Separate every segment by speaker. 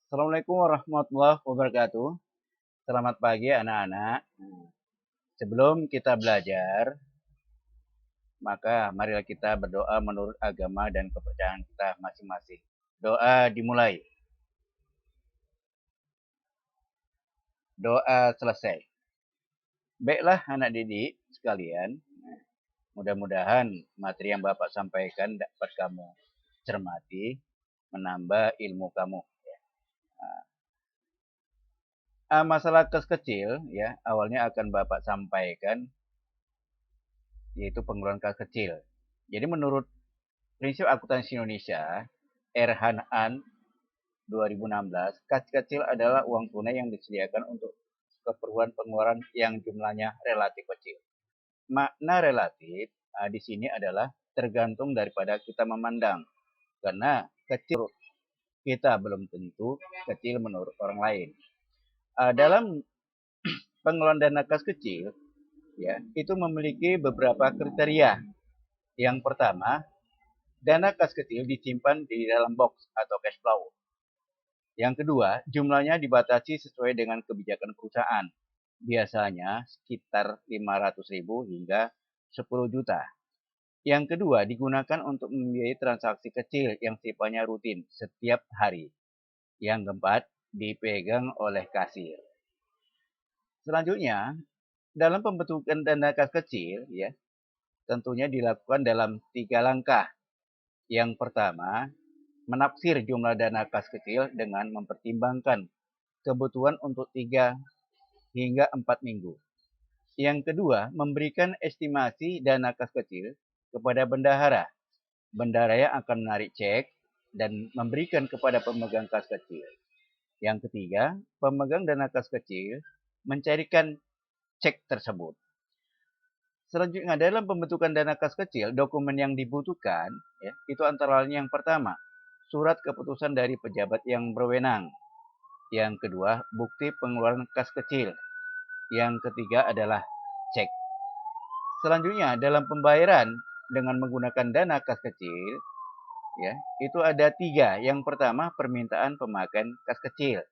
Speaker 1: Assalamualaikum warahmatullahi wabarakatuh. Selamat pagi anak-anak. Sebelum kita belajar, maka marilah kita berdoa menurut agama dan kepercayaan kita masing-masing. Doa dimulai. Doa selesai. Baiklah anak didik sekalian, mudah-mudahan materi yang Bapak sampaikan dapat kamu cermati, menambah ilmu kamu. Masalah kas kecil, ya, awalnya akan Bapak sampaikan, yaitu pengeluaran kas kecil. Jadi menurut prinsip akuntansi Indonesia, Erhan-An 2016, kas kecil adalah uang tunai yang disediakan untuk keperluan pengeluaran yang jumlahnya relatif kecil. Makna relatif di sini adalah tergantung daripada kita memandang. Karena kecil kita belum tentu kecil menurut orang lain. Dalam pengelolaan dana kas kecil, ya, itu memiliki beberapa kriteria. Yang pertama, dana kas kecil disimpan di dalam box atau cash flow. Yang kedua, jumlahnya dibatasi sesuai dengan kebijakan perusahaan. Biasanya sekitar 500.000 hingga 10 juta. Yang kedua, digunakan untuk membiayai transaksi kecil yang sifatnya rutin setiap hari. Yang keempat, dipegang oleh kasir. Selanjutnya, dalam pembentukan dana kas kecil, ya, tentunya dilakukan dalam 3 langkah. Yang pertama, menafsir jumlah dana kas kecil dengan mempertimbangkan kebutuhan untuk 3 hingga 4 minggu. Yang kedua, memberikan estimasi dana kas kecil kepada bendahara. Bendahara yang akan menarik cek dan memberikan kepada pemegang kas kecil. Yang ketiga, pemegang dana kas kecil mencarikan cek tersebut. Selanjutnya, dalam pembentukan dana kas kecil, dokumen yang dibutuhkan, ya, itu antara lain yang pertama, surat keputusan dari pejabat yang berwenang. Yang kedua, bukti pengeluaran kas kecil. Yang ketiga adalah cek. Selanjutnya, dalam pembayaran dengan menggunakan dana kas kecil, ya, itu ada 3. Yang pertama, permintaan pemakaian kas kecil.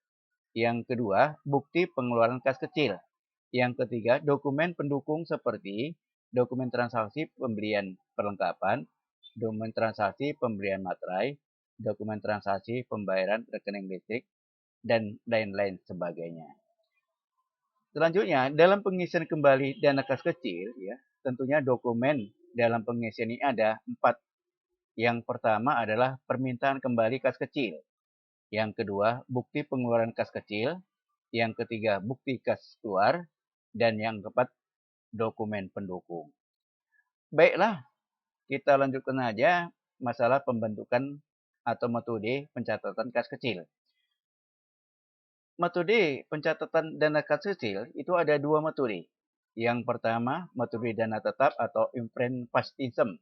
Speaker 1: Yang kedua, bukti pengeluaran kas kecil. Yang ketiga, dokumen pendukung seperti dokumen transaksi pembelian perlengkapan, dokumen transaksi pembelian materai, dokumen transaksi pembayaran rekening listrik, dan lain-lain sebagainya. Selanjutnya, dalam pengisian kembali dana kas kecil, ya, tentunya dokumen dalam pengisian ini ada 4. Yang pertama adalah permintaan kembali kas kecil. Yang kedua, bukti pengeluaran kas kecil. Yang ketiga, bukti kas keluar. Dan yang keempat, dokumen pendukung. Baiklah, kita lanjutkan aja masalah pembentukan atau metode pencatatan kas kecil. Metode pencatatan dana kas kecil itu ada 2 metode. Yang pertama, metode dana tetap atau imprint pastism.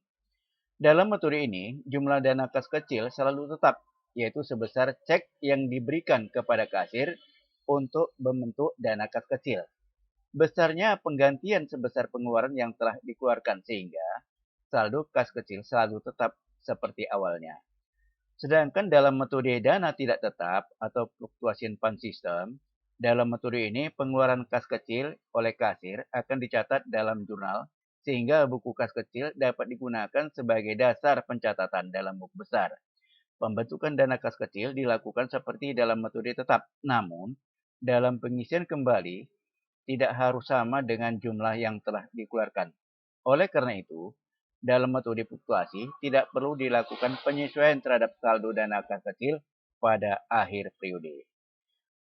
Speaker 1: Dalam metode ini, jumlah dana kas kecil selalu tetap, yaitu sebesar cek yang diberikan kepada kasir untuk membentuk dana kas kecil. Besarnya penggantian sebesar pengeluaran yang telah dikeluarkan, sehingga saldo kas kecil selalu tetap seperti awalnya. Sedangkan dalam metode dana tidak tetap atau fluctuation fund system, dalam metode ini pengeluaran kas kecil oleh kasir akan dicatat dalam jurnal sehingga buku kas kecil dapat digunakan sebagai dasar pencatatan dalam buku besar. Pembentukan dana kas kecil dilakukan seperti dalam metode tetap, namun dalam pengisian kembali tidak harus sama dengan jumlah yang telah dikeluarkan. Oleh karena itu, dalam metode fluktuasi tidak perlu dilakukan penyesuaian terhadap saldo dana kas kecil pada akhir periode.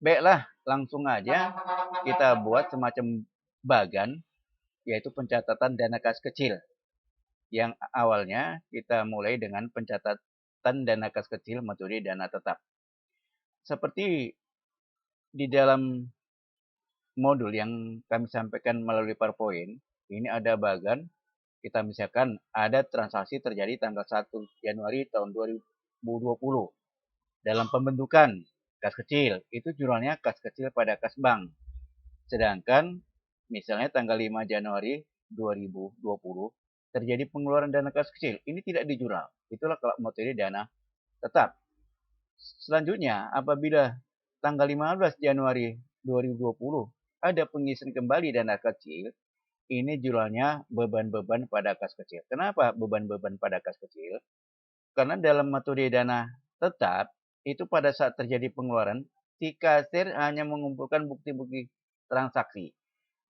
Speaker 1: Baiklah, langsung aja kita buat semacam bagan, yaitu pencatatan dana kas kecil. Yang awalnya kita mulai dengan pencatatan dana kas kecil metode dana tetap. Seperti di dalam modul yang kami sampaikan melalui PowerPoint, ini ada bagan, kita misalkan ada transaksi terjadi tanggal 1 Januari tahun 2020. Dalam pembentukan kas kecil, itu jurnalnya kas kecil pada kas bank. Sedangkan misalnya tanggal 5 Januari 2020 terjadi pengeluaran dana kas kecil, ini tidak di jurnal. Itulah kalau metode dana tetap. Selanjutnya, apabila tanggal 15 Januari 2020 ada pengisian kembali dana kecil, ini judulnya beban-beban pada kas kecil. Kenapa beban-beban pada kas kecil? Karena dalam metode dana tetap, itu pada saat terjadi pengeluaran, si kasir hanya mengumpulkan bukti-bukti transaksi.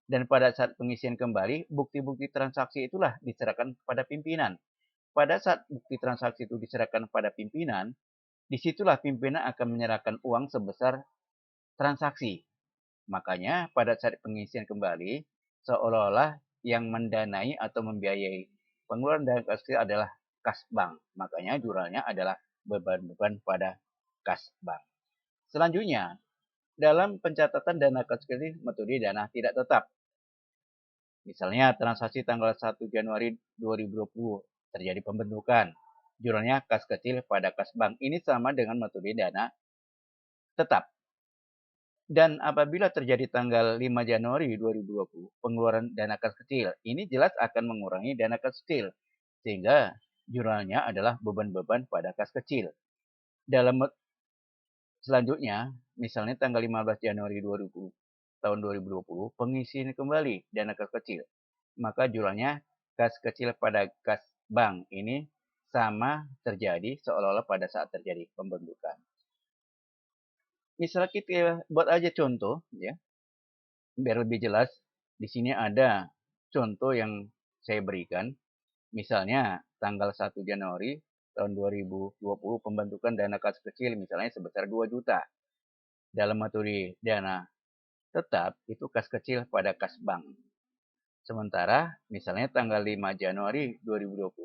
Speaker 1: Dan pada saat pengisian kembali, bukti-bukti transaksi itulah diserahkan kepada pimpinan. Pada saat bukti transaksi itu diserahkan kepada pimpinan, disitulah pimpinan akan menyerahkan uang sebesar transaksi. Makanya pada saat pengisian kembali, seolah-olah yang mendanai atau membiayai pengeluaran dana kas kecil adalah kas bank. Makanya judulnya adalah beban-beban pada kas bank. Selanjutnya, dalam pencatatan dana kas kecil metode dana tidak tetap. Misalnya transaksi tanggal 1 Januari 2020 terjadi pembentukan. Judulnya kas kecil pada kas bank. Ini sama dengan metode dana tetap. Dan apabila terjadi tanggal 5 Januari 2020, pengeluaran dana kas kecil, ini jelas akan mengurangi dana kas kecil. Sehingga jurnalnya adalah beban-beban pada kas kecil. Dalam selanjutnya, misalnya tanggal 15 Januari 2020, tahun 2020, pengisian kembali dana kas kecil. Maka jurnalnya kas kecil pada kas bank ini sama terjadi seolah-olah pada saat terjadi pembentukan. Misalnya kita buat aja contoh ya, biar lebih jelas. Di sini ada contoh yang saya berikan. Misalnya tanggal 1 Januari tahun 2020 pembentukan dana kas kecil misalnya sebesar 2 juta. Dalam metode dana tetap itu kas kecil pada kas bank. Sementara misalnya tanggal 5 Januari 2020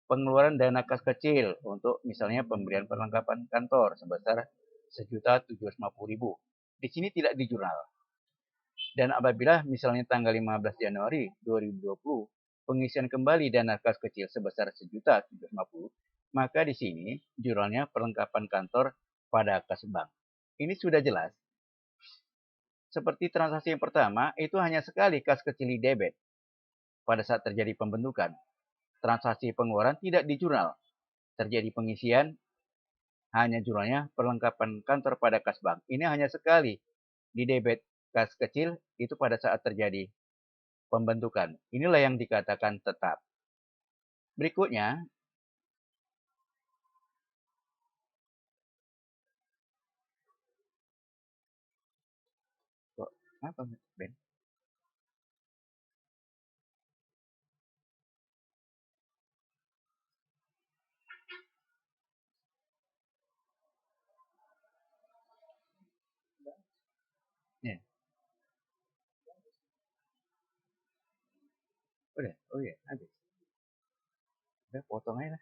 Speaker 1: pengeluaran dana kas kecil untuk misalnya pemberian perlengkapan kantor sebesar 1.750.000. Di sini tidak di jurnal. Dan apabila misalnya tanggal 15 Januari 2020 pengisian kembali dana kas kecil sebesar 1.750.000, maka di sini jurnalnya perlengkapan kantor pada kas bank. Ini sudah jelas. Seperti transaksi yang pertama, itu hanya sekali kas kecil di debit pada saat terjadi pembentukan. Transaksi pengeluaran tidak di jurnal. Terjadi pengisian, hanya jurnalnya perlengkapan kantor pada kas bank. Ini hanya sekali di debit kas kecil itu pada saat terjadi pembentukan. Inilah yang dikatakan tetap. Berikutnya, apa Ben? Ya, udah, oh iya, habis. Udah potong aja lah.